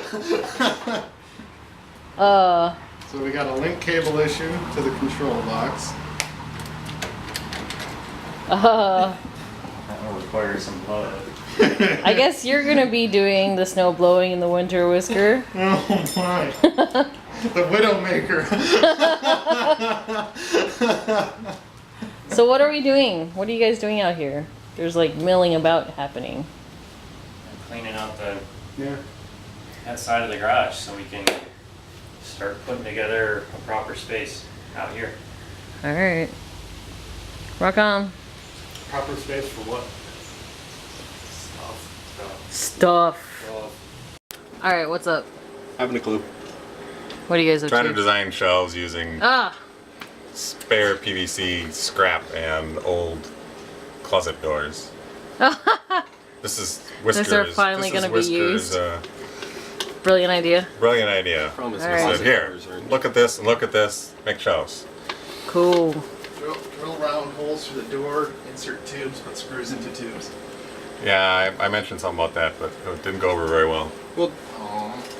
So we got a link cable issue to the control box. That will require some blood. I guess you're gonna be doing the snow blowing in the winter, Whisker. Oh my. The Widowmaker. So what are we doing? What are you guys doing out here? There's like milling about happening. I'm cleaning out Yeah. that side of the garage so we can start putting together a proper space out here. Alright. Rock on. Proper space for what? Stuff. Alright, what's up? Having a clue. What are you guys up Trying to? to design shelves using spare PVC scrap and old closet doors. This is Whiskers. Those are finally This is gonna be Whiskers, used. Brilliant idea. Brilliant idea. Promise. All right. He said, here, look at this and look at this. Make shelves. Cool. Drill round holes through the door, insert tubes, put screws into tubes. Yeah, I mentioned something about that, but it didn't go over very well. Well,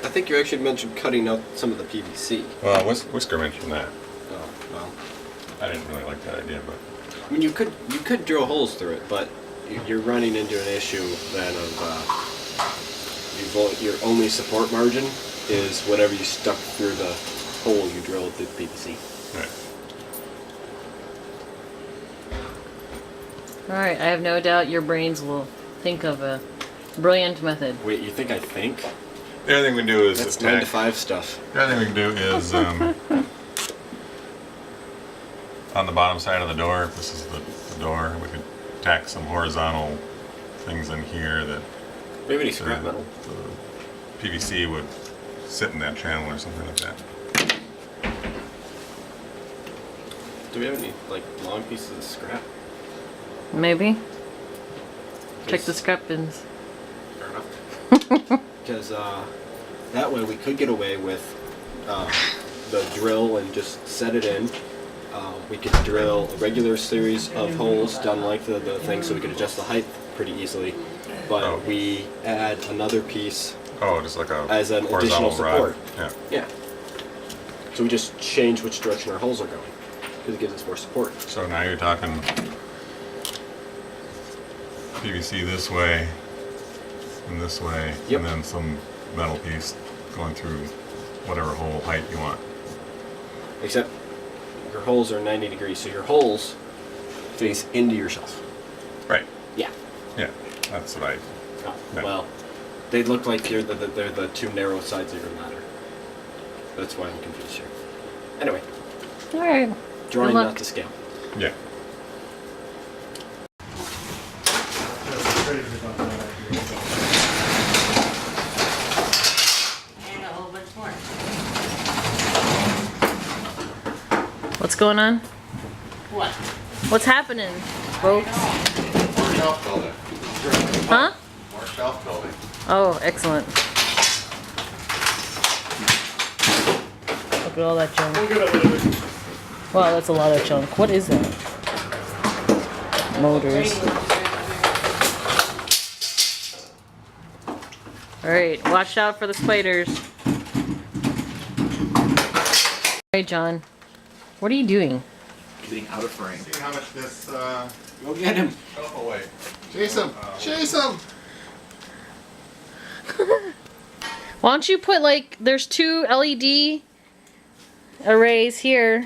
I think you actually mentioned cutting out some of the PVC. Well, Whisker mentioned that. Oh, well. I didn't really like that idea, but I mean, you could drill holes through it, but you're running into an issue then of your only support margin is whatever you stuck through the hole you drilled through the PVC. right. Alright, I have no doubt your brains will think of a brilliant method. Wait, you think I think? The other thing we can do is That's attack. 9 to 5 stuff. The other thing we can do is on the bottom side of the door, if this is the door, we could tack some horizontal things in here that We have any scrap metal? the PVC would sit in that channel or something like that. Do we have any like long pieces of scrap? Maybe? Check the scrap bins. Fair enough. Because that way we could get away with the drill and just set it in. We could drill a regular series of holes down like the thing so we could adjust the height pretty easily. But we add another piece Oh, just like a as an horizontal additional rod. support. Yeah. Yeah. So we just change which direction our holes are going because it gives us more support. So now you're talking PVC this way and this way, Yep. and then some metal piece going through whatever hole height you want. Except your holes are 90 degrees, so your holes face into your shelf. Right. Yeah. Yeah. That's what I. Oh, Yeah. well, they look like they're the two narrow sides of your ladder. That's why I'm confused here. Anyway, Alright. drawing Good luck. not to scale. Yeah. And a whole bunch more. What's going on? What? What's happening, folks? More shelf building. Huh? More shelf building. Oh, excellent. Look at all that junk. Wow, that's a lot of junk. What is that? Motors. Alright, watch out for the spiders. Alright, John. What are you doing? Getting out of frame. See how much this Go get him. Shelf away. chase him! Chase him! Why don't you put like, there's 2 LED arrays here.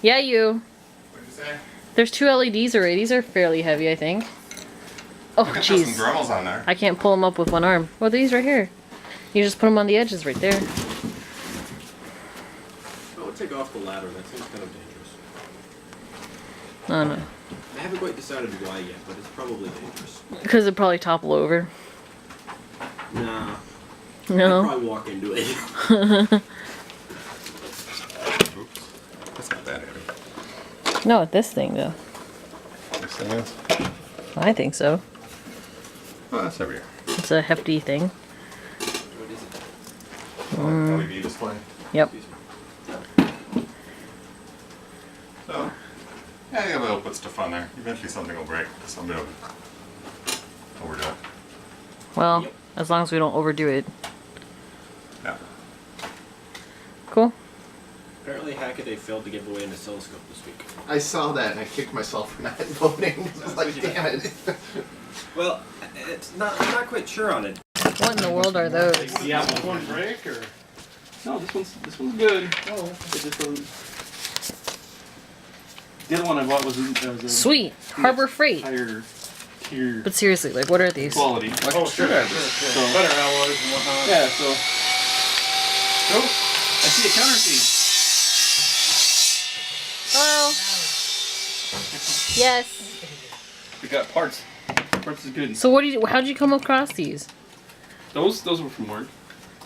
Yeah, you. What'd you say? There's 2 LEDs array. These are fairly heavy, I think. Oh, I got some jeez. Dremels on there. I can't pull them up with one arm. Well, these right here. You just put them on the edges right there. I'll take off the ladder. That seems kind of dangerous. I don't know. I haven't quite decided why yet, but it's probably dangerous. Because it'd probably topple over. Nah. I'd No. probably walk into it. Oops. That's not that heavy. No, this thing though. This thing is? I think so. Oh, that's heavier. It's a hefty thing. What is it? Oh, LED display. Yep. Excuse me. So, yeah, we'll put stuff on there. Eventually something will break. Somebody will overdo it. Well, Yep. as long as we don't overdo it. Yeah. Cool. Apparently, Hackaday failed to give away an oscilloscope this week. I saw that and I kicked myself for not voting. I was like, damn it. Well, it's not. I'm not quite sure on it. What in the world are those? Yeah, this one break or? No, this one's good. Oh, it just doesn't. The other one I bought was a Sweet. Harbor Freight. higher tier But seriously, like, what are these? quality. Oh, sure. So, Better alloys and whatnot. yeah, so. Oh, I see a counter seat. Hello. Yes. We got parts. Parts is good. So how'd you come across these? Those were from work.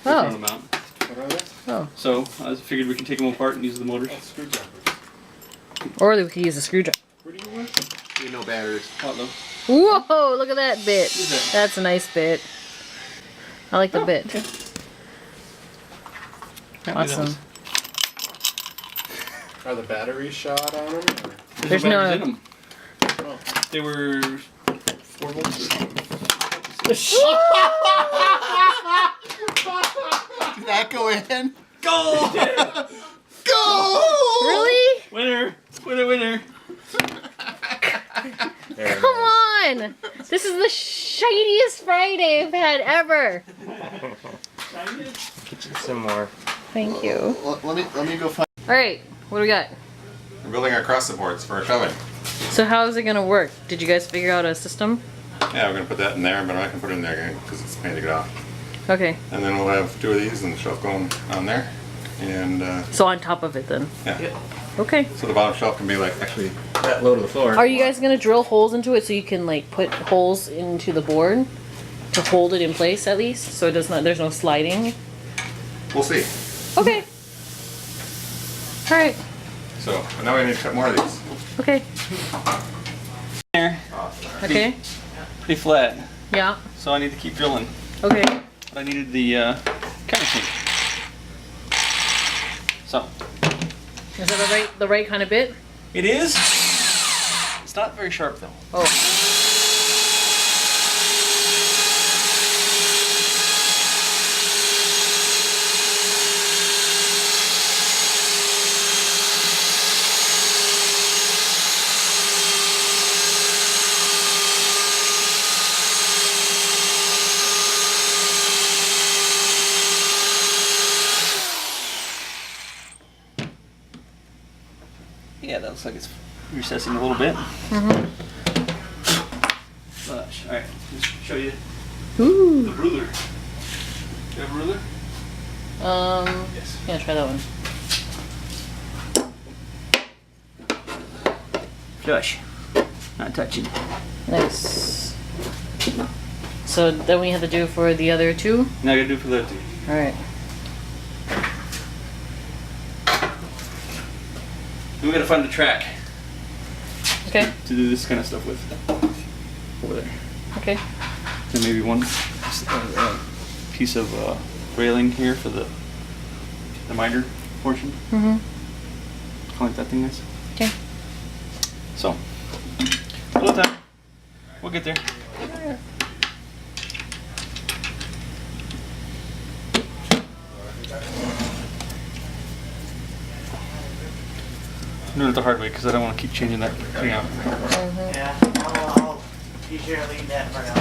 We Oh. found them out. What are they? Oh. So I figured we can take them apart and use the motors. Screwdrivers. Or we could use a screwdriver. Where do you work? You know batteries. Hot though. Whoa, look at that bit. What is that? That's a nice bit. I like the Oh, bit. okay. Apparently that Awesome. was- Are the batteries shot on them? Or? There's no no- batteries in them. Oh. They were 4 volts. Did that go in? Go! Go! Really? Winner! Winner! Winner! There it Come is. on! This is the shiniest Friday I've had ever. Get you some more. Thank you. Let me go find. All right, what do we got? We're building our cross supports for our shelving. So how is it gonna work? Did you guys figure out a system? Yeah, we're gonna put that in there, but I'm not gonna put it in there again because it's a pain to get off. Okay, And then we'll have 2 of these and the shelf going on there. And so on top of it then. yeah, Okay. so the bottom shelf can be like actually that low to the floor. Are you guys gonna drill holes into it so you can like put holes into the board to hold it in place at least, so it does not. There's no sliding. We'll see. Okay. All right. So now we need to cut more of these. Okay. There. Okay. Pretty flat. Yeah. So I need to keep drilling. Okay. I needed the counter sink. So Is that the right kind of bit? it is. It's not very sharp though. Oh. Yeah, that looks like it's recessing a little bit. Mhm. All right, just show you Ooh. the ruler. You have a ruler? Yes. Yeah, try that one. Flush. Not touching. Nice. So then we have to do for the other two. Now I gotta do it for the two. All right. Then we gotta find the track Okay. to do this kind of stuff with. Over there. Okay. And maybe one piece of railing here for the miter portion. Mhm. How like that thing is. Okay. So, a little time. We'll get there. I'm doing it the hard way because I don't want to keep changing that thing out. Yeah, I'll be sure to leave that for now.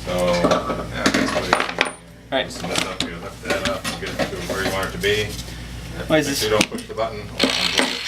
So yeah, basically. Alright. So that's up. You lift that up and get it to where you want it to be. Why is Make this? sure you don't push the button or unplug it.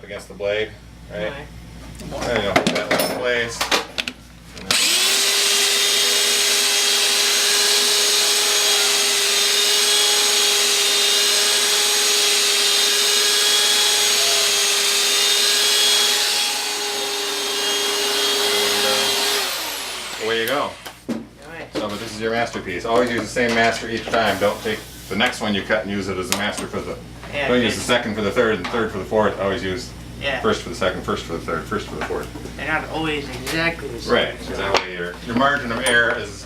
against the blade, right? Okay. And you'll hold that one in place. And then away you go. Alright. So, but this is your masterpiece. Always use the same master each time. Don't take the next one you cut and use it as a master for the. Yeah, Don't use the good. second for the third and third for the fourth. Always use Yeah. first for the second, first for the third, first for the fourth. They're not always exactly the same. Right. So that way your margin of error is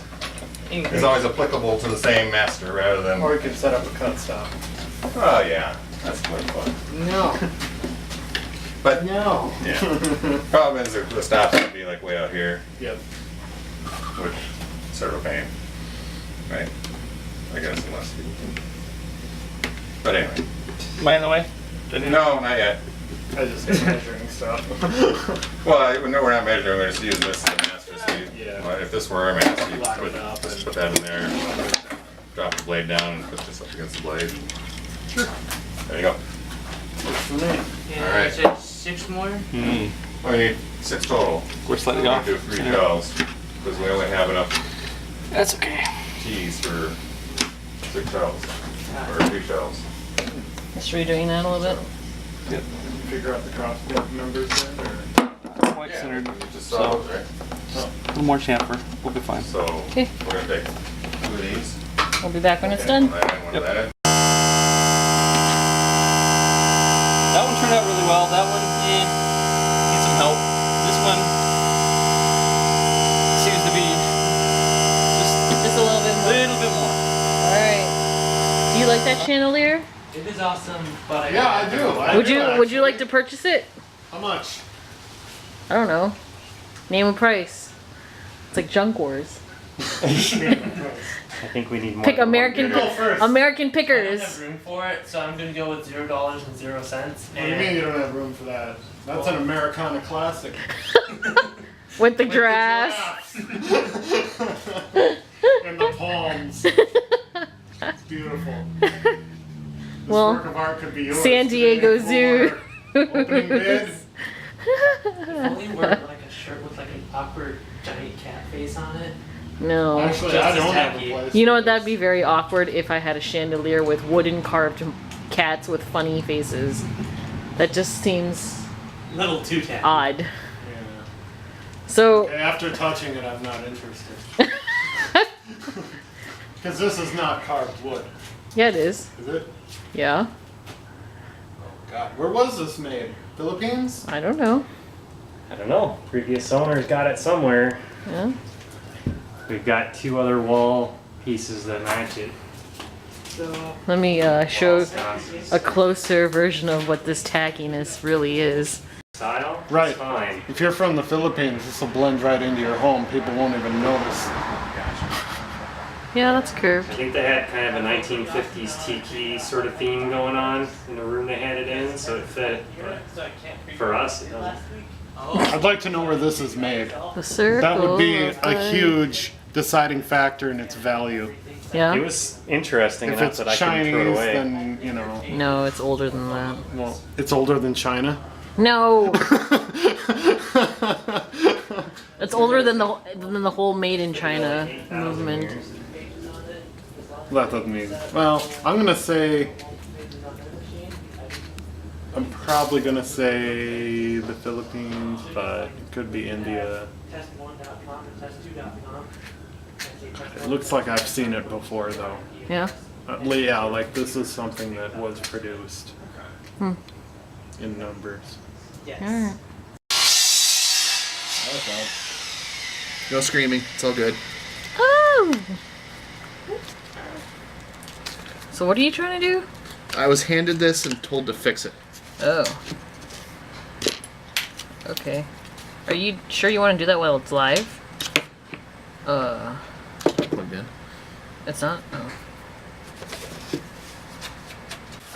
always applicable to the same master rather than. Or you could set up a cut stop. Oh yeah, that's more fun. No. But No. yeah, problem is the stops would be like way out here, Yep. which is sort of a pain, right? I guess unless you. But anyway, Am I in the way? no, not yet. I just hate measuring stuff. Well, no, we're not measuring. We're just using this as a master. So Yeah. well, if this were our master, you Line put, it up just and- put that in there, drop the blade down, and put this up against the blade. Sure. There you go. Yeah, Alright. you said 6 more? Hmm. Well, we need 6 total. We're slightly We're off. gonna do 3 shells because we only have enough That's okay. keys for 6 shells or 3 shells. Just redoing that a little bit. Yep. Figure out the crosscut numbers then, or? Quite centered. You just saw So, those, right? a little more chamfer. We'll be fine. So Okay. we're gonna take 2 of these. I'll be back when it's Okay, done. one of that, one of that. That one turned out really well. That one needs some help. This one seems to be Just a little bit a more. little bit more. Alright. Do you like that chandelier? It is awesome, but Yeah, I do. I Would do, you actually. like to purchase it? How much? I don't know. Name a price. It's like Junk Wars. I think we need more. Pick than one American bidder. Go first. American I don't pickers. have room for it, so I'm gonna go with $0.00. What do you mean you don't have room for that? That's an Americana classic. With the grass. And the palms. It's beautiful. This Well, work of art could be yours. San Diego today Zoo. for Opening bid. If only wear like a shirt with like an awkward giant cat face on it. No. Actually, Just I as don't have tacky. a place. You know for what? That'd this. be very awkward if I had a chandelier with wooden carved cats with funny faces. That just seems A little too tacky. odd. Yeah. So, Okay, after touching it, I'm not interested. Because this is not carved wood, yeah, it is. is it? Yeah. God, where was this made? Philippines? I don't know. I don't know. Previous owners got it somewhere. Yeah. We've got 2 other wall pieces that match it. So, Let me show Style. a closer version of what this tackiness really is. Style? Right. It's fine. If you're from the Philippines, this will blend right into your home. People won't even notice. Yeah, that's curved. I think they had kind of a 1950s tiki sort of theme going on in the room they had it in, so it fit. But for us, it doesn't. I'd like to know where this is made. The circle. That would be of a life. huge deciding factor in its value. Yeah. It was interesting If enough it's that I couldn't throw it Chinese, away. then, you know, No, it's older than that. well, it's older than China. No. It's older than the whole made in China movement. That doesn't mean. Well, I'm gonna say. I'm probably gonna say the Philippines, but it could be India. Test1.com and test2.com. It looks like I've seen it before, though. Yeah. Yeah, like this is something that was produced in numbers. Yes. Alright. No screaming. It's all good. Oh. So what are you trying to do? I was handed this and told to fix it. Oh. Okay. Are you sure you want to do that while it's live? Plugged in. It's not? Oh.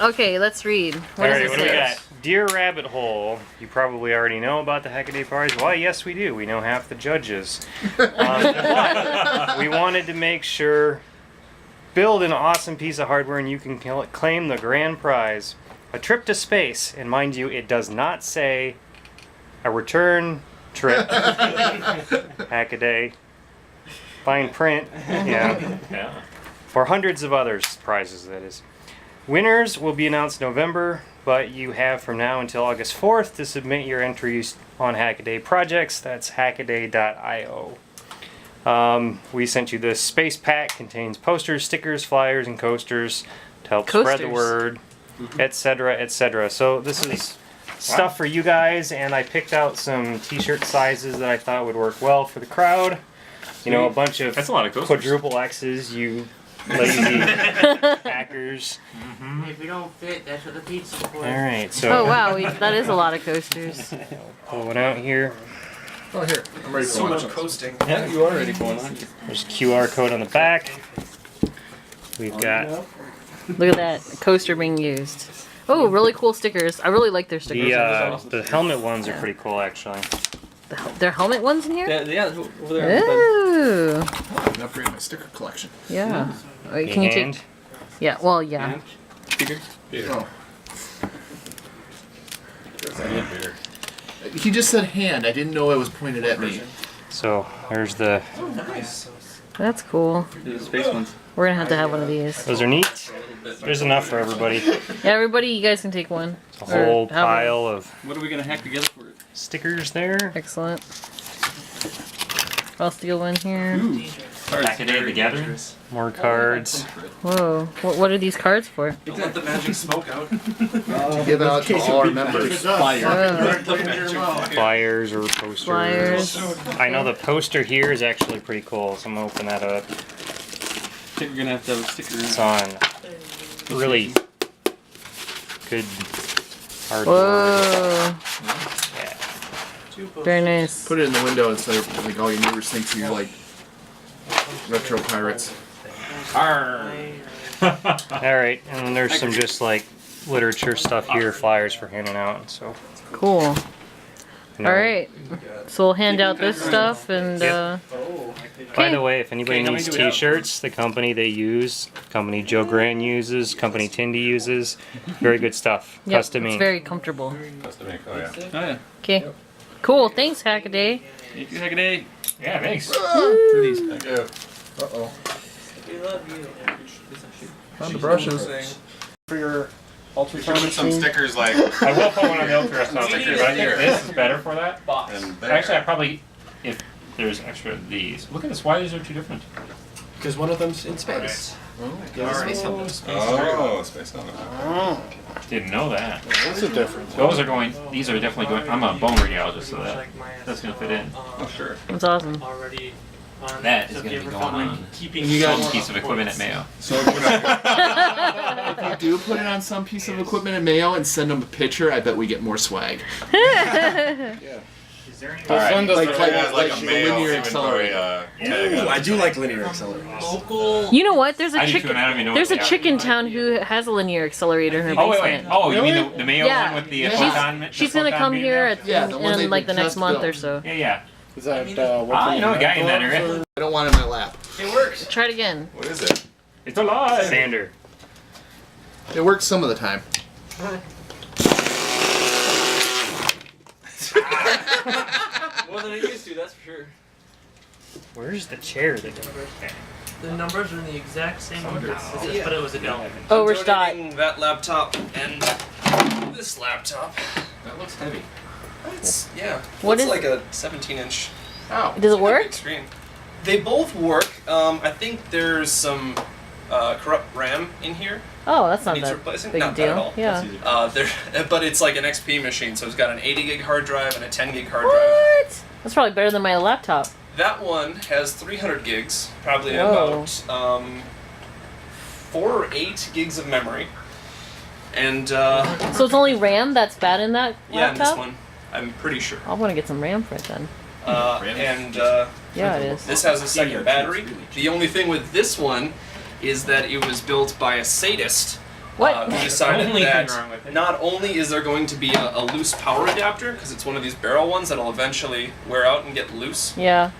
Okay, let's read. What All does right, it what do we say? got? Dear Rabbithole, you probably already know about the Heckaday parties. Why, yes, we do. We know half the judges. But we wanted to make sure, build an awesome piece of hardware and you can claim the grand prize. A trip to space, and mind you, it does not say a return trip. Hackaday. Fine print. Yeah. Yeah. For hundreds of other prizes, that is. Winners will be announced November, but you have from now until August 4th to submit your entries on Hackaday projects. That's hackaday.io. We sent you this space pack. Contains posters, stickers, flyers, and coasters to help spread the Coasters. word, etc., etc. So this is stuff for you guys, and I picked out some t-shirt sizes that I thought would work well for the crowd. You know, a bunch of That's a lot of coasters. quadruple X's, you lazy hackers. If we don't fit, that's what the pizza's for. Alright, so Oh wow, that is a lot of coasters. pull one out here. Oh, here. I'm ready for So one. much coasting. Yeah, you are ready for one, aren't you? There's a QR code on the back. We've got Look at that coaster being used. Oh, really cool stickers. I really like their stickers. the helmet ones are pretty cool, actually. Their helmet ones in here? Yeah, over there. Ooh. An upgrade my sticker collection. Yeah. Can you Hand. take? Yeah. Well, yeah. And Peter? Oh. Peter. He just said hand. I didn't know it was pointed at me. So there's the. That's cool. There's the space ones. We're gonna have to have one of these. Those are neat. There's enough for everybody. Yeah, everybody, you guys can take one. A whole Or have pile of What are we gonna hack together for it? stickers there. Excellent. I'll steal one here. Hackaday the Gathering. More cards. Whoa. What are these cards for? Don't let the magic smoke out. Give out to all our members. Oh, Flyers or posters. flyers. I know the poster here is actually pretty cool, so I'm gonna open that up. I think we're gonna have to have a sticker. It's on really good hardboard. Whoa. Yeah. Very nice. Put it in the window instead of like all your neighbors think you're like retro pirates. Alright, and then there's some just like literature stuff here, flyers for handing out. So, Cool. you know. Alright. So we'll hand out this stuff and By the way, if anybody Okay, needs how many do we have? t-shirts, the company they use, company Joe Grant uses, company Tindy uses, very good stuff. yep, Custom it's ink. very comfortable. Custom ink, oh yeah. Oh yeah. Okay. Cool. Thanks, Hackaday. Thank you, Hackaday. Yeah, thanks. For these. Thank you. Uh-oh. We love you. Found the brushes. For your Put ultrasound some machine. stickers like I will put one on the ultrasound machine, but I think this is better for that. and there. Actually, I probably, if there's extra of these. Look at this. Why these are two different? Because one of them's in space. Yeah, space helmet. Oh, space helmet. Didn't know that. What's the difference? Those are going. These are definitely going. I'm a bone radiologist, so that's gonna fit in. Oh, sure. That's awesome. Already on. That is so if gonna you be ever going felt like on. keeping You got some Piece of equipment at Mayo. So if you do put it on some piece of equipment in Mayo and send them a picture, I bet we get more swag. All right. Like- So it has like a like mail linear inventory tag on it. I do like linear accelerators. local. You know what? There's a I do too, chicken. and I don't even know There's what a they are. chick in town who has a linear accelerator in her Oh wait, basement. wait. Oh, you mean Really? the Mayo Yeah. one with the Yeah. photon? She's the gonna photon come beam here there? at, Yeah, the one they in like the did next test month built. or so. Yeah, yeah. Is that I know a guy in that area. I don't want it in my lap. It works. Try it again. What is it? It's alive. Sander. It works some of the time. More than I used to, that's for sure. Where's the chair that The numbers are in the exact same order, but it was a Dell. Oh, we're stopped. Donating that laptop and this laptop. That looks heavy. It's, yeah. What it's is- like a 17-inch Ow. Does it work? big screen. They both work. I think there's some corrupt RAM in here. Oh, that's not Needs that replacing? big a Not that at deal. all. Yeah. There, but it's like an XP machine, so it's got an 80 gig hard drive and a 10 gig hard drive. What? That's probably better than my laptop. That one has 300 gigs, probably Whoa. about 4 or 8 gigs of memory. And So it's only RAM that's bad in that yeah, and laptop? this one, I'm pretty sure. I want to get some RAM for it then. And Yeah, it is. this has a second battery. The only thing with this one is that it was built by a sadist What? who decided Only thing that wrong with it. not only is there going to be a loose power adapter, because it's one of these barrel ones that'll eventually wear out and get loose, Yeah.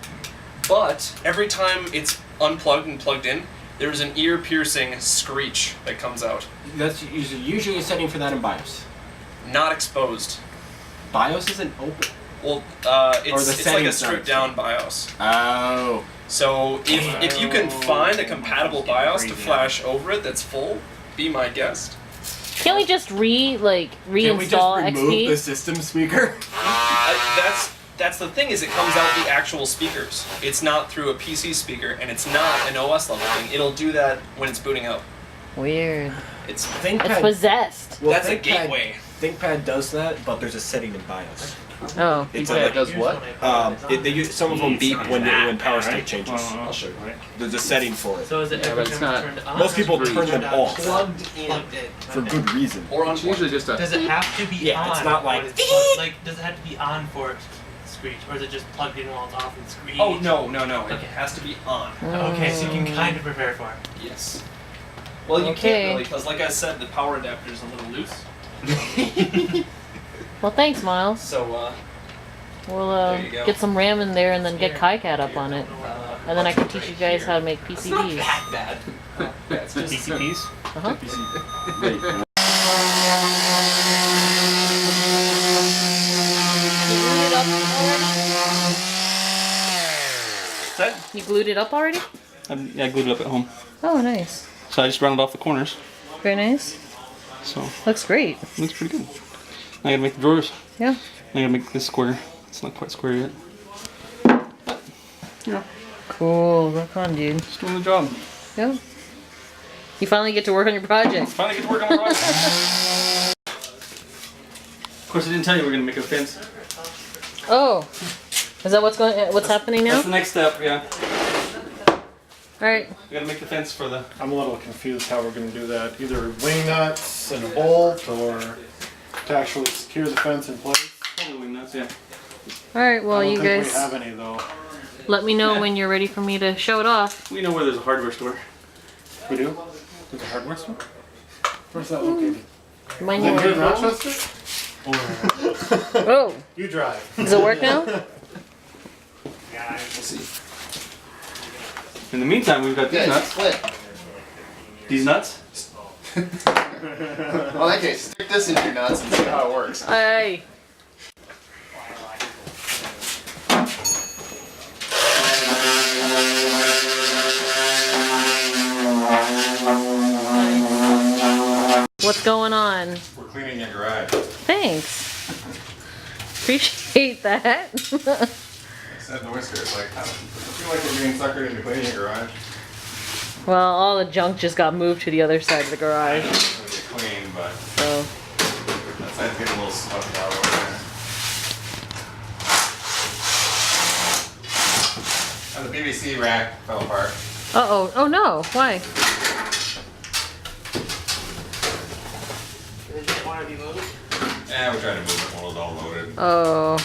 but every time it's unplugged and plugged in, there's an ear-piercing screech that comes out. That's usually a setting for that in BIOS. Not exposed. BIOS isn't open. Well, the it's like a settings stripped not down BIOS. Oh. So if you can find a compatible BIOS to flash over it that's full, be my guest. Can't we just Can we just reinstall remove XP? the system speaker? That's the thing, is it comes out the actual speakers. It's not through a PC speaker, and it's not an OS level thing. It'll do that when it's booting up. Weird. It's It's possessed. Well, that's a ThinkPad- gateway. ThinkPad does that, but there's a setting in BIOS. Oh. It's ThinkPad does what? Some of them beep when power state changes. I'll show you. There's a setting for it. So is it Yeah, every but it's time not- turned on? Most people or turn them off Plugged in. plugged in? for good reason. Or It's usually just a. Does it have to be Yeah, on? it's not like, when it's plugged- like, does it have to be on for it to screech, or is it just plugged in while it's off and screech? Oh, no. It Okay. has to be on. Okay, so you can kind of prepare for it. Yes. Well, you Okay. can't really, because like I said, the power adapter is a little loose. Well, thanks, Miles. So, We'll There you go. get some RAM in there and then get KiCad up on it. And then I can teach you guys how to make it's not PCBs. that bad. Yeah, it's just, PCPs? Uh-huh. You glued it up already? I glued it up at home. Oh, nice. So I just rounded off the corners. Very nice. So Looks great. it looks pretty good. Now I gotta make the drawers. Yeah. I gotta make this square. It's not quite square yet. Yeah, Cool. Rock on, dude. just doing the job. Yeah. You finally get to work on your project. Finally get to work on the project. Of course, I didn't tell you we're gonna make a fence. Oh. Is that what's happening now? That's the next step. Yeah, Alright. we gotta make the fence for the. I'm a little confused how we're gonna do that. Either wing nuts and a bolt, or to actually secure the fence in place. Probably wing nuts. Yeah. Alright, well, I don't you think guys we have any though. let me know when you're ready for me to show it off. We know where there's a hardware store. We do? There's a hardware store? Where's that located? Mine Is it here in you Rochester? Oh, You drive. does it work now? Yeah, we'll see. In the meantime, we've got these nuts. These nuts. Well, in that case, stick this into your nuts and see how it works. Hey. What's going on? We're cleaning your garage. Thanks. Appreciate that. Said the whiskers, like, I feel like we're being suckered into cleaning your garage. Well, all the junk just got moved to the other side of the garage. It's gonna get clean, but So, that side's getting a little stuffed out over there. And the PVC rack fell apart. uh-oh. Oh no, why? Does it want to be moved? Yeah, we tried to move it when it was all loaded. Oh,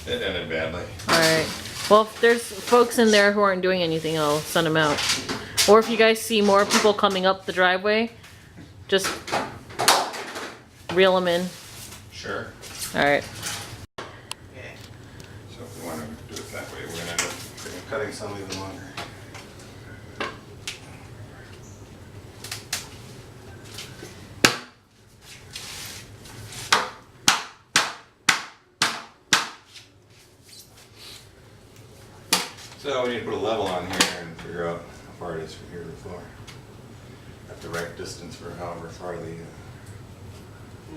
It ended badly. alright. Well, if there's folks in there who aren't doing anything, I'll send them out. Or if you guys see more people coming up the driveway, just reel them in. Sure. Alright. Okay. So if we want to do it that way, we're gonna end up cutting some even longer. So we need to put a level on here and figure out how far it is from here to the floor. At the right distance for however far the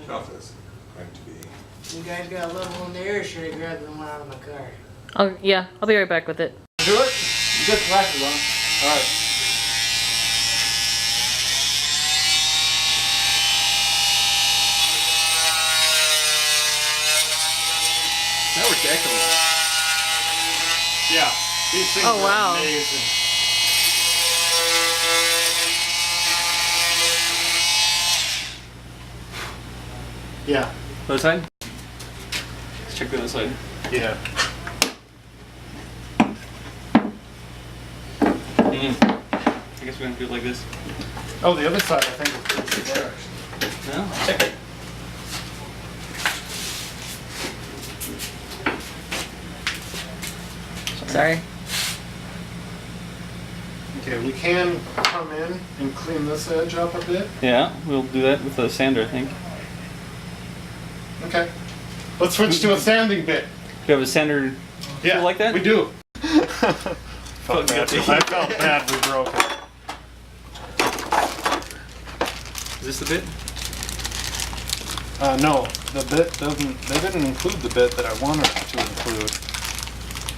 shelf is going to be. You guys got a level in there, or should I grab the one out of my car? Oh, yeah, I'll be right back with it. Do it? You got glasses on. Alright. That worked excellent. Yeah. These things Oh, are wow. amazing. Yeah. Other side. Let's check the other side. Yeah. I guess we're gonna do it like this. Oh, the other side I think is pretty secure. No? Check it. Sorry. Okay, we can come in and clean this edge up a bit. Yeah, we'll do that with a sander, I think. Okay. Let's switch to a sanding bit. Do you have a sander tool like that? We do. I I felt bad we broke it. Is this the bit? No, the bit doesn't. They didn't include the bit that I wanted to include.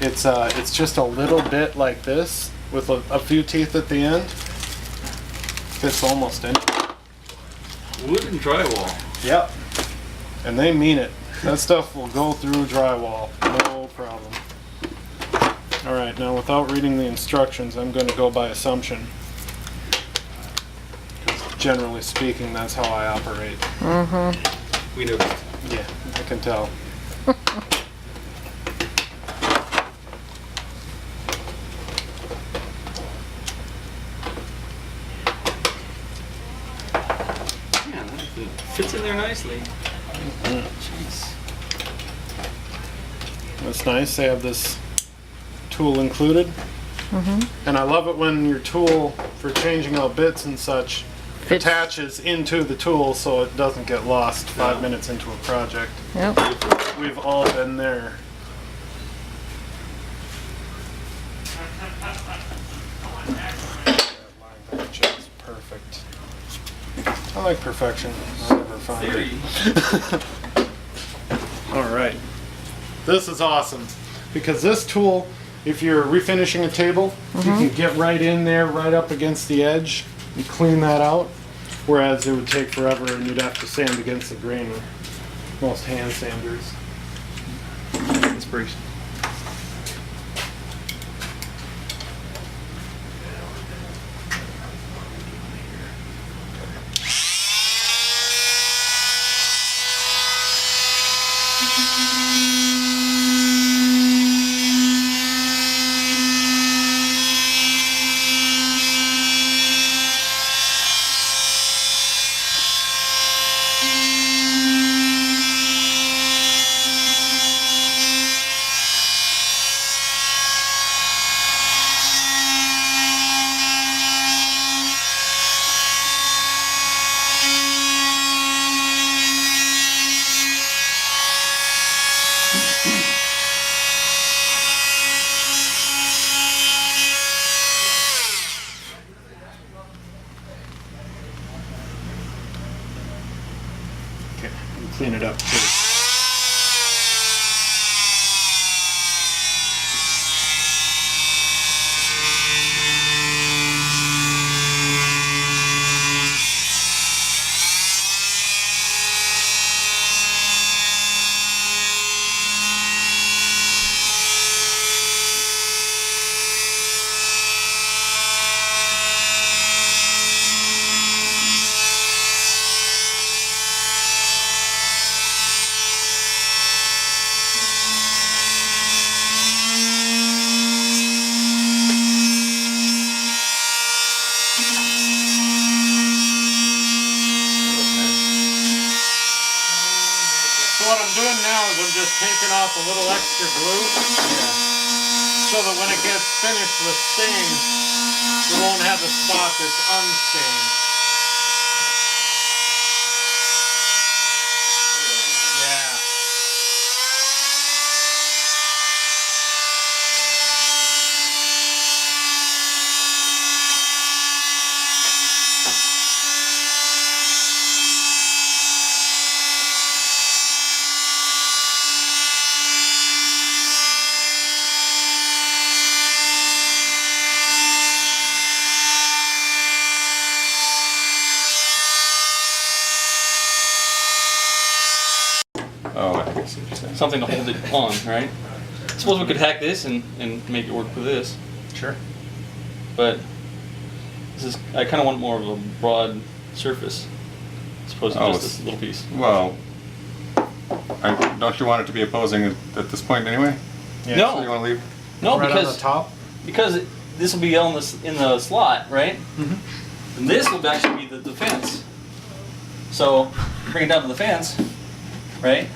It's just a little bit like this with a few teeth at the end. Fits almost in. Wood and drywall. Yep. And they mean it. That stuff will go through drywall, no problem. All right, now without reading the instructions, I'm going to go by assumption. 'Cause generally speaking, that's how I operate. We know. Yeah, I can tell. Yeah, that fits in there nicely. Jeez. That's nice. They have this tool included. And I love it when your tool for changing out bits and such Fits. attaches into the tool so it doesn't get lost 5 minutes into a project. Yep. We've all been there. That line match is perfect. I like perfection. I never find it. All right. This is awesome because this tool, if you're refinishing a table, you can get right in there, right up against the edge and clean that out. Whereas it would take forever and you'd have to sand against the grain with most hand sanders. Inspiration. Okay, and clean it up too. So what I'm doing now is I'm just taking off a little extra glue so that when it gets finished with stain, it won't have a spot that's unstained. Yeah. Oh, I think I see what you're saying. Something to hold it on, right? Suppose we could hack this and make it work with this. Sure. But this is, I kind of want more of a broad surface as opposed to Oh, just it's- this little piece. Well, don't you want it to be opposing at this point anyway? Yeah. No. So you want to leave? No, Right on the because top? this will be on this in the slot, right? And this will actually be the fence. So bring it down to the fence, right?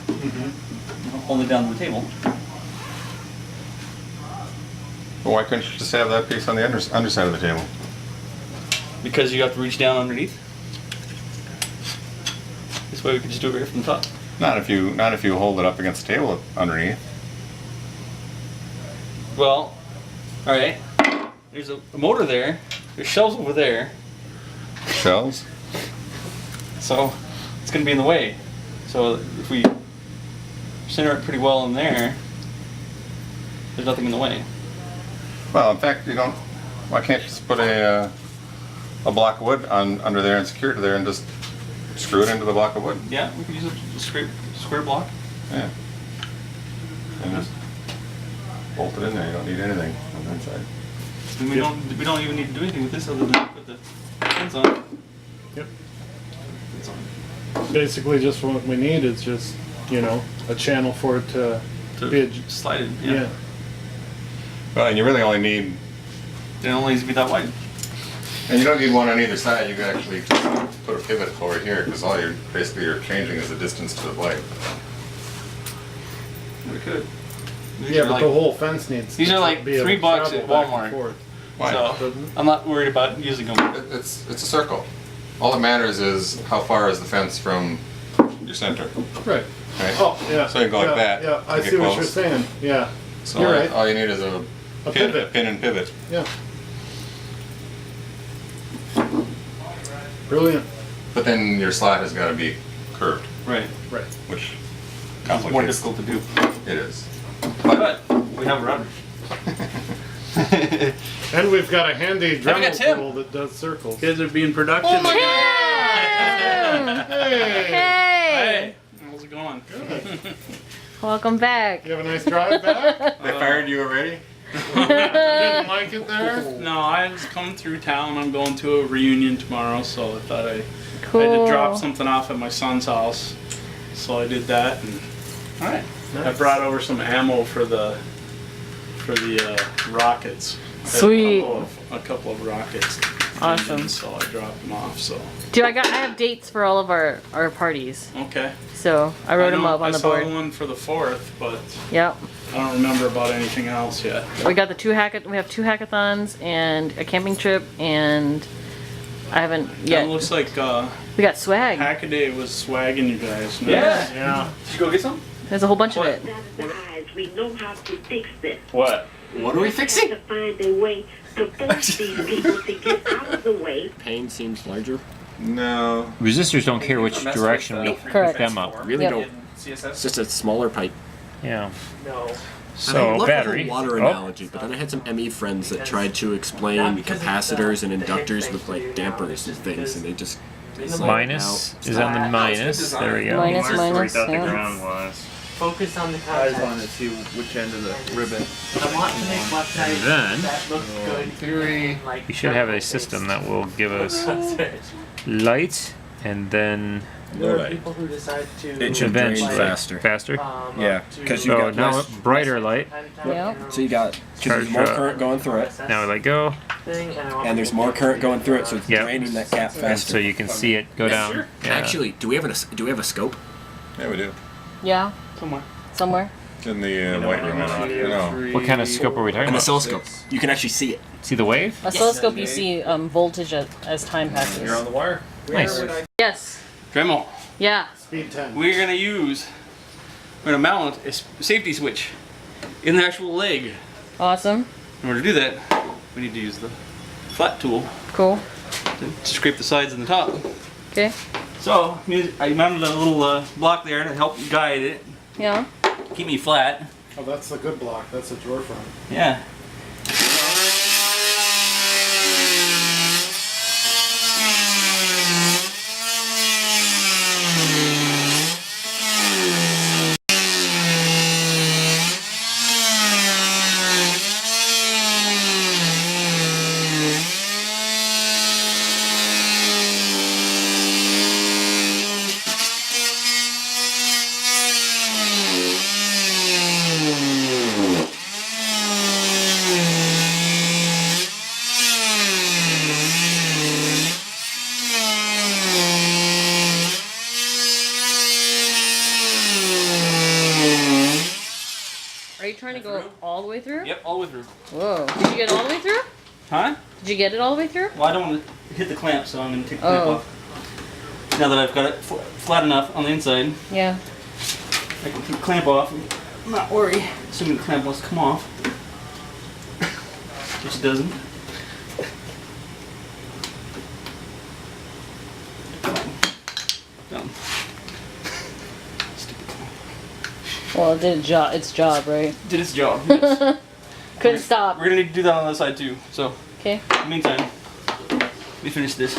Hold it down to the table. Well, why couldn't you just have that piece on the underside of the table? Because you have to reach down underneath. This way we can just do it right from the top. Not if you hold it up against the table underneath. Well, all right. There's a motor there. There's shelves over there. Shells. So it's going to be in the way. So if we center it pretty well in there, there's nothing in the way. Well, in fact, you don't. Why can't you just put a block of wood under there and secure it to there and just screw it into the block of wood? Yeah, we could use a square block. Yeah. And just bolt it in there. You don't need anything on that side. And we don't even need to do anything with this other than put the fence on. Yep. Fence on. Basically, just what we need is just, you know, a channel for it to be a, slide it. yeah. Well, and you really only need. It only needs to be that wide. And you don't need one on either side. You can actually just put a pivot over here because all you're changing is the distance to the blade. We could. Yeah, but the whole fence needs. These are like to be able $3 to travel at back and Walmart. forth. Why? So I'm not worried about using them. It's a circle. All that matters is how far is the fence from your center. Right. Right? Oh, yeah. So you go yeah, like that. Yeah, I to get see what you're close. saying. Yeah. So You're right. all you need is a pivot. pin and pivot. Yeah. Brilliant. But then your slot has got to be curved, Right. Right. which It's complicates. more difficult to do. It is. But we have a router. And we've got a handy we got Dremel Tim. tool that does circles. Kids are being productive. Oh my God! Hey! Hey! How's it going? Welcome back. You have a nice drive back? They fired you already? You didn't like it there? No, I was coming through town. I'm going to a reunion tomorrow, so I thought I had Cool. to drop something off at my son's house. So I did that, and All right. I brought over some ammo for the rockets. I had Sweet. A couple of rockets. Awesome. And so I dropped them off. So Dude, I have dates for all of our parties. okay. So I wrote them know up on the I saw board. one for the 4th, but Yep. I don't remember about anything else yet. We got we have 2 hackathons and a camping trip, and I haven't It yet. looks like We got swag. Hackaday was swagging you guys. Nice. Yeah. Yeah. Did you go get some? There's a whole bunch of it. We know how to fix this. What? What are we fixing? To find a way to force these people to get out of the way. Pain seems larger. No. Resistors don't care which direction we Correct. hook them up. Really Yep. don't. CSS? It's just a smaller pipe. Yeah. No. I So love battery. the whole water Oh, analogy, but then I had some ME friends that tried to explain capacitors and inductors with like dampers and things, and they just minus is on the minus. There we go. Minus, Where we minus, thought the yeah. ground was. Focus on the I just contact. wanted to see which end of the ribbon. I want to make websites Then- that look good. Theory. Like We should have a system that will give us light and then There are people who decide to. It should drain eventually faster. Faster. Yeah, 'cause you So got now less- brighter light. Yep. So you got Charge there's more up. current going through it, Now we let go, and there's more current going through it, so it's Yep. draining that cap and faster. so you can see it go down. Yeah. Actually, do we have a scope? Yeah, we do. Yeah. Somewhere. Somewhere. In the white room. You know. What kind of scope are we talking An about? oscilloscope. You can actually see it. See the wave? Oscilloscope, you see voltage as time You're passes. on the wire. Nice. Yes. Dremel. Yeah. Speed 10. We're gonna mount a safety switch in the actual leg. Awesome. In order to do that, we need to use the flat tool Cool. to scrape the sides and the top. Okay. So I mounted a little block there to help guide it, Yeah. keep me flat. Oh, that's the good block. That's a drawer front. Yeah. Are you trying to go all the way through? Yep, all the way through. Whoa. Did you get all the way through? Huh? Did you get it all the way through? Well, I don't want to. hit the clamp, so I'm going to take the clamp off. Now that I've got it flat enough on the inside, Yeah. I can take the clamp off and not worry, assuming the clamp wants to come off. Which it doesn't. Done. Stupid clamp. Well, it did its job, right? Did its job, yes. Couldn't stop. We're going to need to do that on the other side too, so. Okay. In the meantime, let me finish this.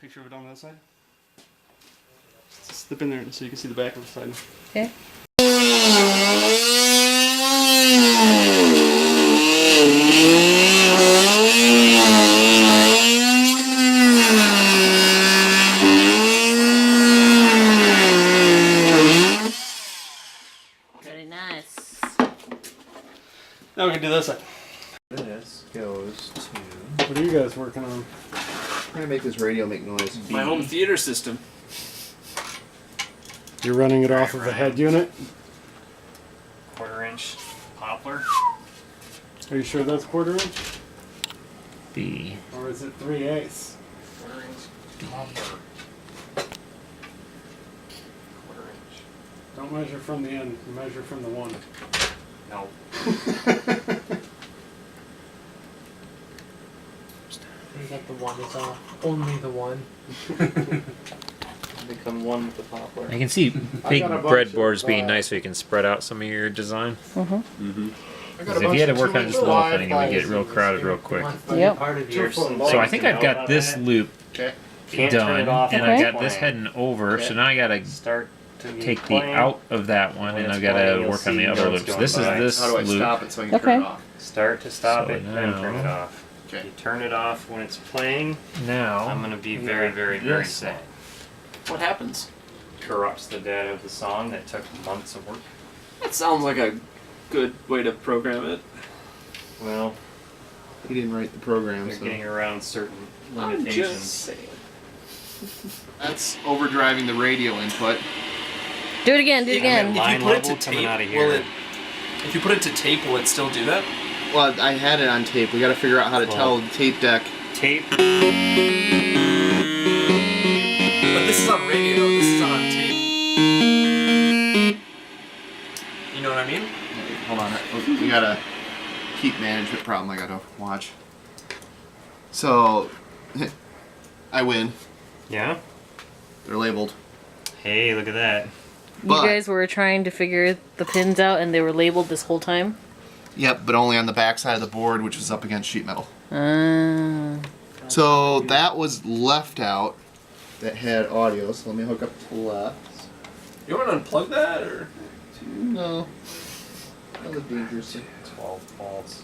Picture of it on the other side. Just slip in there so you can see the back of the side. Okay. Very nice. Now we can do this side. This goes to. What are you guys working on? I'm gonna make this radio make noise. My home theater system. You're running it off of a head unit? 1/4-inch poplar. Are you sure that's 1/4 inch? B. Or is it 3/8? 1/4-inch poplar. 1/4-inch. Don't measure from the end, measure from the one. No. You got the one, it's all only the one. Become one with the poplar. I can see big got a bunch breadboards of, being nice so you can spread out some of your design. Mm-hmm. Because if you had to work on just a little thing, it would get real crowded real quick. Yep. Part of yours. So I think I've got this loop Okay. Can't turn done, it off and on I that got this plan. heading over, so now I gotta Start to be take the playing. out of that one, When and it's I've gotta playing, you'll work on see the other notes loop. So going this is by. this How do I loop. stop it so I can Okay. turn it off? Start to stop So it, then turn it now- off. Okay. You turn it off when it's playing. Now I'm gonna be very, very, very this sad. What happens? Corrupts the data of the song that took months of work. That sounds like a good way to program it. Well, He didn't write the program, they're so getting around certain I'm limitations. just saying. that's overdriving the radio input. Do it again. Do it again. Line If you put it level to coming tape, out of will here. it? If you put it to tape, will it still do that? Well, I had it on tape. We got to figure out how to tell the tape deck. Tape. But this is on radio. This is on tape. You know what I mean? Hold on, we got a heat management problem I gotta watch. So, I win. Yeah. They're labeled. Hey, look at that. You But- guys were trying to figure the pins out, and they were labeled this whole time. Yep, but only on the back side of the board, which was up against sheet metal. Ah. So that was left out. That had audio. So let me hook up to the left. You want to unplug that or? No. That was dangerous. 12 volts.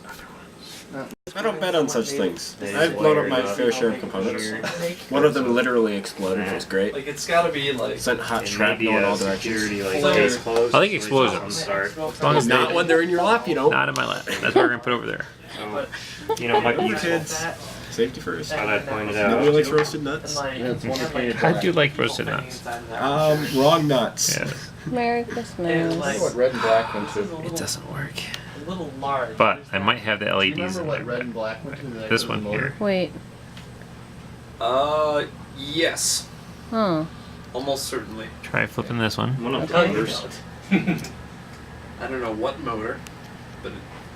I don't bet on such things. They I've blown up wired my up fair share of components. here. One of them literally exploded. It was great. Like it's got to be like. Sent hot And shrapnel maybe in a all security, directions. like, case closed. I think so explosions. Start. As long as Not they, when they're in your lap, you know. not in my lap. That's what we're gonna put over there. So, you know, might be useful. Kids, safety first. Thought I'd point it Nobody out. likes roasted nuts. I do like roasted nuts. Wrong nuts. Yes. Merry And Christmas. like, Red and black went to. It doesn't work. a little large. But I might have the LEDs Remember in what there. red and but black went to? That This was one the motor? here. Wait. Yes. Huh. Almost certainly. Try flipping this one. One of the Okay. motors. I don't know what motor, but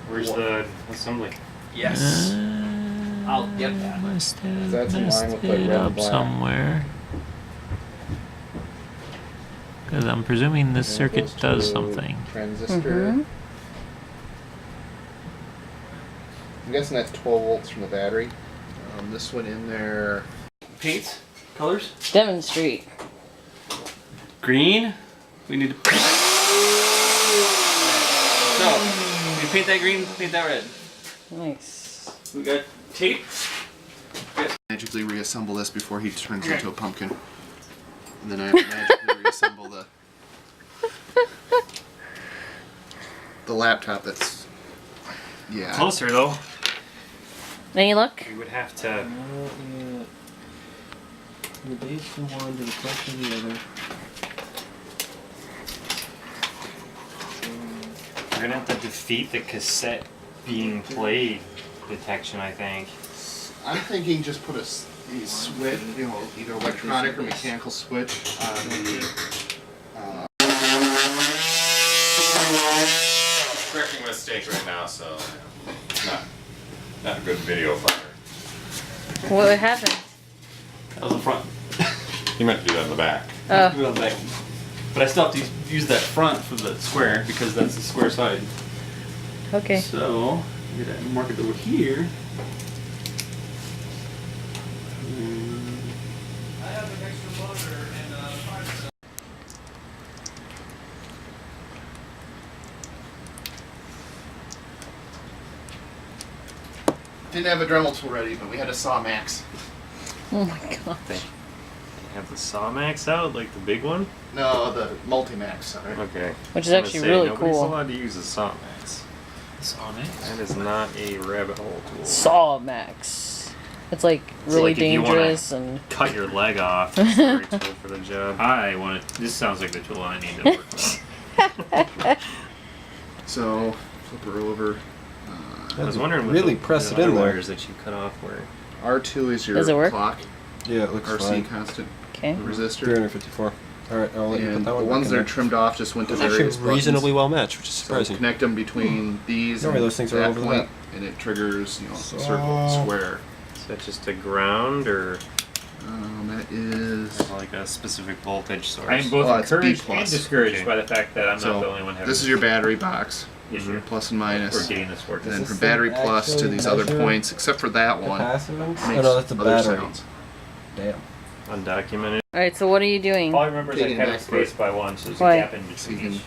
Where's the assembly? yes. Uh, I'll get that. Must have That's in line messed with, like, it red and up black. somewhere. Because I'm presuming this circuit does something. Transistor. I'm guessing that's 12 volts from the battery. This one in there. Paints? Colors? Demonstrate. Green. We need to paint. So, we paint that green, paint that red. Nice. We got tape. Magically reassemble this before he turns into a pumpkin. And then I have to magically reassemble the laptop that's... Yeah. Closer though. Any luck? We would have to. The base from one to the front of the other. We're gonna have to defeat the cassette being played detection, I think. I'm thinking just put a switch, you know, either electronic or mechanical switch on the... Correcting a mistake right now, so not a good video fire. What happened? That was the front. You meant to do that in the back. Oh. Do it on the back. But I still have to use that front for the square because that's the square side. Okay. So, I'm gonna mark it over here. I have an extra motor and Didn't have a Dremel tool ready, but we had a saw max. Oh my god. They have the Sawmax out, like the big one? No, the Multimax, sorry. Okay. Which is I was actually gonna say, really nobody's cool. allowed to use a Sawmax. Sawmax? That is not a rabbit hole tool. Saw Max. It's like It's really like if you wanna dangerous and cut your leg off. That's the right tool for the job. I want to. This sounds like the tool I need to work on. So, flip her over. I was wondering what really the press it other in there. wires that you cut off were. R2 is your Does it work? clock. Yeah, it looks RC fine. constant okay. resistor. 354. All right, I'll let you put And that the one back ones in that are there. trimmed off just went to It's various actually reasonably buttons. well matched, which is So surprising. connect them between these Normally and those things are that over the point, map. and it triggers, you know, So- circle, square. Is that just a ground or That is... like a specific voltage source? I am both Oh, it's B encouraged and plus. discouraged Okay. by the fact that I'm not the So, only one having this is your battery box, issue. plus and We're minus. getting this working. And then Is from this thing battery plus to actually these other measure points, except for that one, Capacitance? makes Oh no, that's the other battery. sounds. Damn. Undocumented. Alright, so what are you doing? All I remember is I Taking cut it it back for it. space by one, so there's Why? a gap in So you between can each.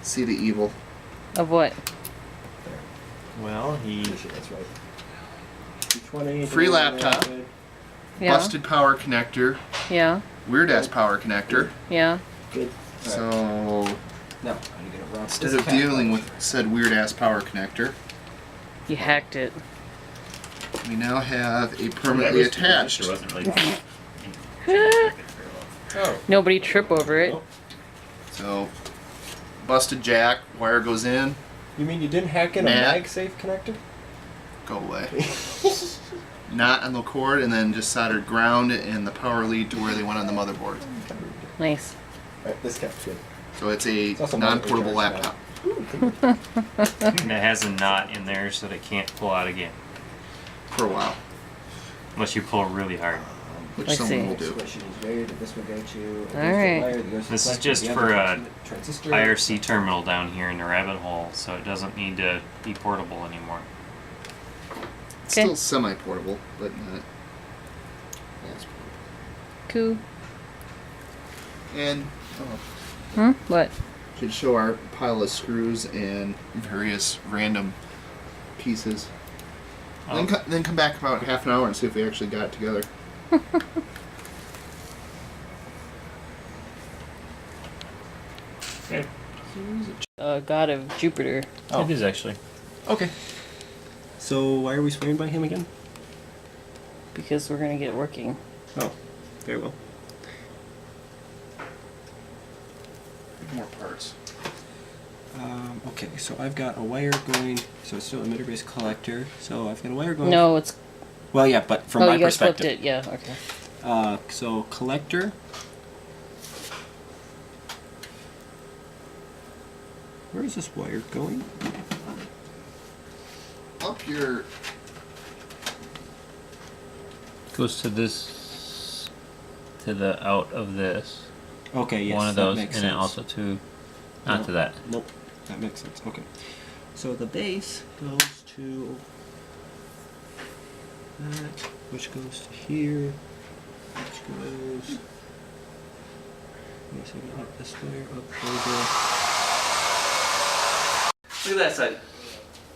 see the evil. Of what? Well, he. That's right. 220, Free laptop. Yeah. Busted power connector, Yeah. weird ass power connector. Yeah. Good. So Now, how do you get it wrong? instead of dealing with said weird ass power connector, You hacked it. we now have a permanently attached. There wasn't really. Oh. Nobody trip over it. So busted jack, wire goes in, You mean you didn't hack in a Matt. MagSafe connector? go away. Knot on the cord, and then just soldered ground and the power lead to where they went on the motherboard. Nice. Alright, this cap's good. So it's a It's also non-portable battery charged laptop And it has a knot in there so that it can't pull out again. for a while, Unless you pull really hard. which I someone see. will do. Switch is weird, this will get you. Alright. This is just for a IRC terminal down here in the rabbit hole, so it doesn't need to be portable anymore. It's Okay. still semi-portable, but not as Cool. portable. And What? should show our pile of screws and various random pieces. Oh. Then come back about half an hour and see if we actually got it together. Okay. God of Jupiter. It is actually. Okay. So why are we swearing by him again? Because we're gonna get it working. Oh, very well. More parts. Okay, so I've got a wire going, so it's still emitter-based collector. So I've got a wire going. No, it's. Well, yeah, but from Oh, my you guys perspective. flipped it. Yeah. Okay. So collector. Where is this wire going? Up your Goes to this. To the out of this. Okay, yes, one of that those, and makes then sense. also two onto that. Nope, that makes sense. Okay, so the base goes to that, which goes to here, which goes. Okay, so we got this there, up over. Look at that side.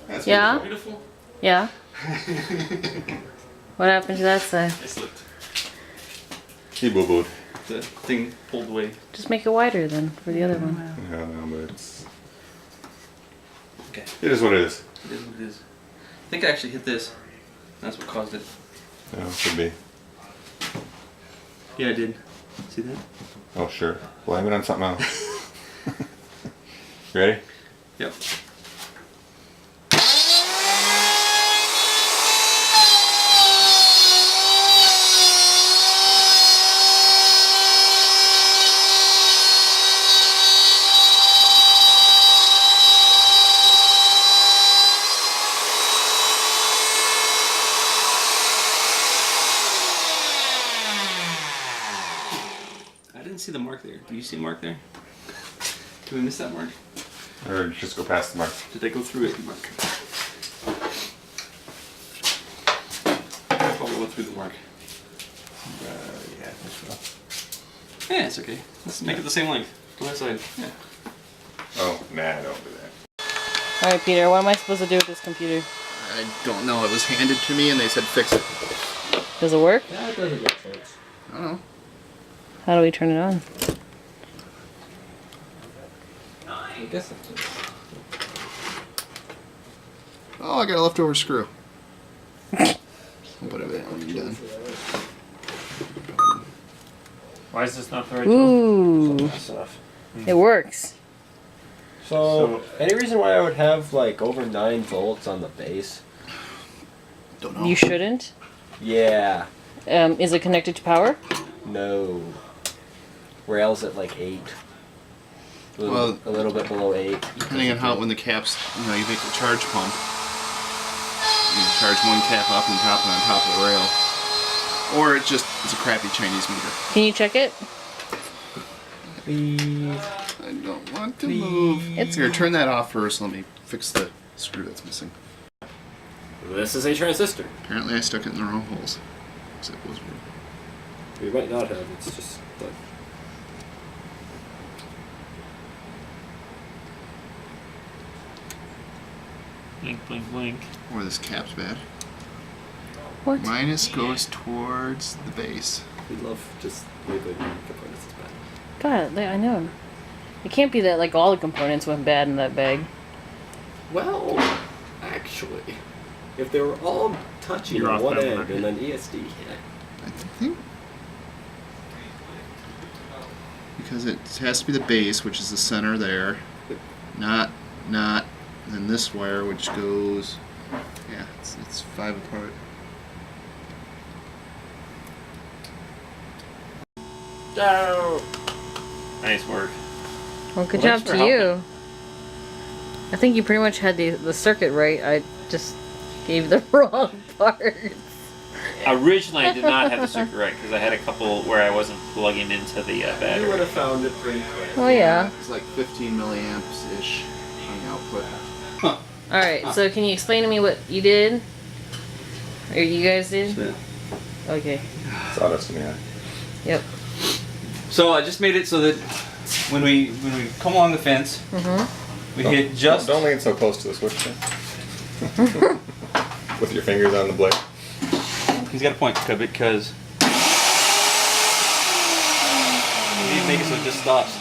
That's Yeah? Beautiful. Yeah. What happened to that side? It slipped. He boo booed. The thing pulled away. Just make it wider then for the other one. Yeah, no, but it's. Okay. It is what it is. It is what it is. I think I actually hit this. That's what caused it. Yeah, could be. Yeah, I did. See that? Oh, sure. Blame it on something else. You ready? Yep. I didn't see the mark there. Do you see a mark there? Did we miss that mark? Or just go past the mark? Did I go through it, Mark? Probably went through the mark. Yeah, that's well. Yeah, it's okay. Let's make it the same length. Go that side. Yeah. Oh, nah, don't do that. Alright, Peter, what am I supposed to do with this computer? I don't know. It was handed to me and they said fix it. Does it work? Yeah, it does a good sense. I don't know. How do we turn it on? I guess that's it. Oh, I got a leftover screw. I'll put it in when you're done. Why is this not the right tool? Ooh, Stuff. it works. So, any reason why I would have like over 9 volts on the base? Don't know. You shouldn't. Yeah. Is it connected to power? No. Rails at like 8. A little bit below 8. Depending on how when the caps, you make the charge pump. You charge one cap up and drop it on top of the rail. Or it's a crappy Chinese meter. Can you check it? Please. I don't want to move. Here, turn that off first. Let me fix the screw that's missing. This is a transistor. Apparently I stuck it in the wrong holes. 'Cause it was We might not have, it's just like... Blink, blink, blink. Or this cap's bad. What? Minus goes towards the base. We love just labeling components as bad. God, I know. It can't be that like all the components went bad in that bag. Well, actually, if they were all touching You're on off one by end one. and then ESD hit, I think because it has to be the base, which is the center there, not, then this wire, which goes, yeah, it's 5 apart. Nice work. Well, good Well, job thanks to for you. I think you pretty much had the circuit right. I just gave the wrong part. Originally, I did not have the circuit right because I had a couple where I wasn't plugging into the you would battery. have found it pretty quick. Oh yeah. It's like 15 milliamps ish on the output. All right. So can you explain to me what you did, or you guys did? Yeah. Okay. Sawdust in the eye. Yep. So I just made it so that when we come along the fence, we hit just. Don't lean so close to the switch thing. With your fingers on the blade. He's got a point, because you need to make it so it just stops.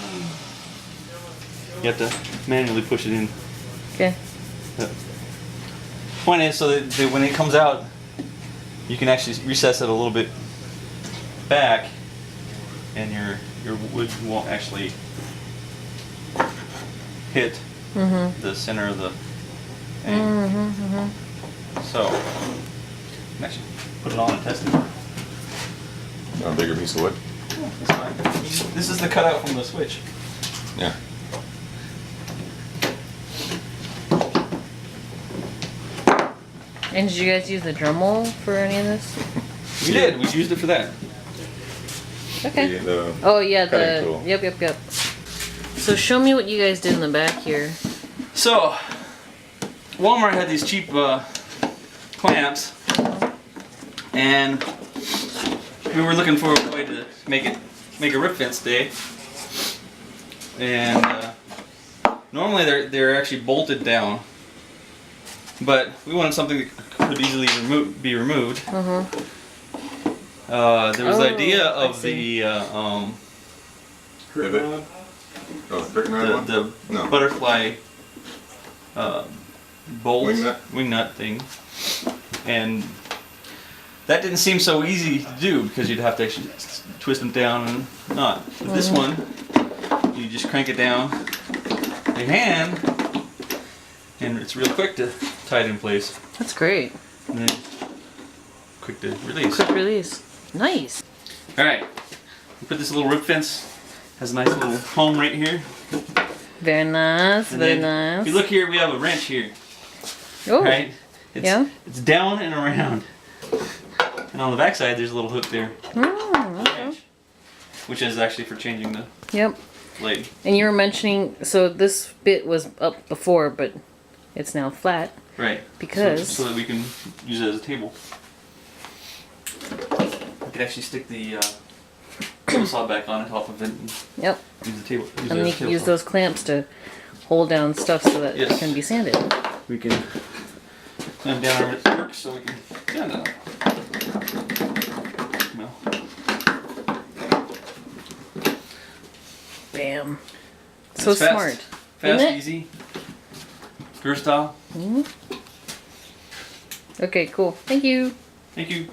You have to manually push it in. Okay. The point is so that when it comes out, you can actually recess it a little bit back, and your wood won't actually hit the center of the thing. So, I'm actually put it on and test it. A bigger piece of wood. That's fine. This is the cutout from the switch. Yeah. And did you guys use the Dremel for any of this? We did. We used it for that. Okay. The Oh yeah, cutting the tool. yep. So show me what you guys did in the back here. So, Walmart had these cheap clamps, and we were looking for a way to make a rip fence stay. And normally they're actually bolted down, but we wanted something that could easily be removed. There was the idea of the Rivet? Oh, cricket rod the one? No. butterfly bolt Wing nut? thing, and that didn't seem so easy to do because you'd have to actually twist them down and not. With this one, you just crank it down with your hand, and it's real quick to tie it in place. That's great. And then quick to release. Quick release. Nice. All right, we put this little rip fence. Has a nice little home right here. Very nice. And Very then, nice. if you look here, we have a wrench here. Oh. Right? It's, Yeah. It's down and around. And on the back side, there's a little hook there. Okay. Which is actually for changing the Yep. blade. And you were mentioning, so this bit was up before, but it's now flat. Right. Because So that we can use it as a table. We could actually stick the table saw back on top of it and yep. use the table. Use And it then as you a can table use saw. those clamps to hold down stuff so that it Yes. can be sanded. We can clamp down our work so we can sand it. No. Bam. It's So fast. smart. Fast, Isn't it? easy. Versatile. Okay, cool. Thank you. Thank you.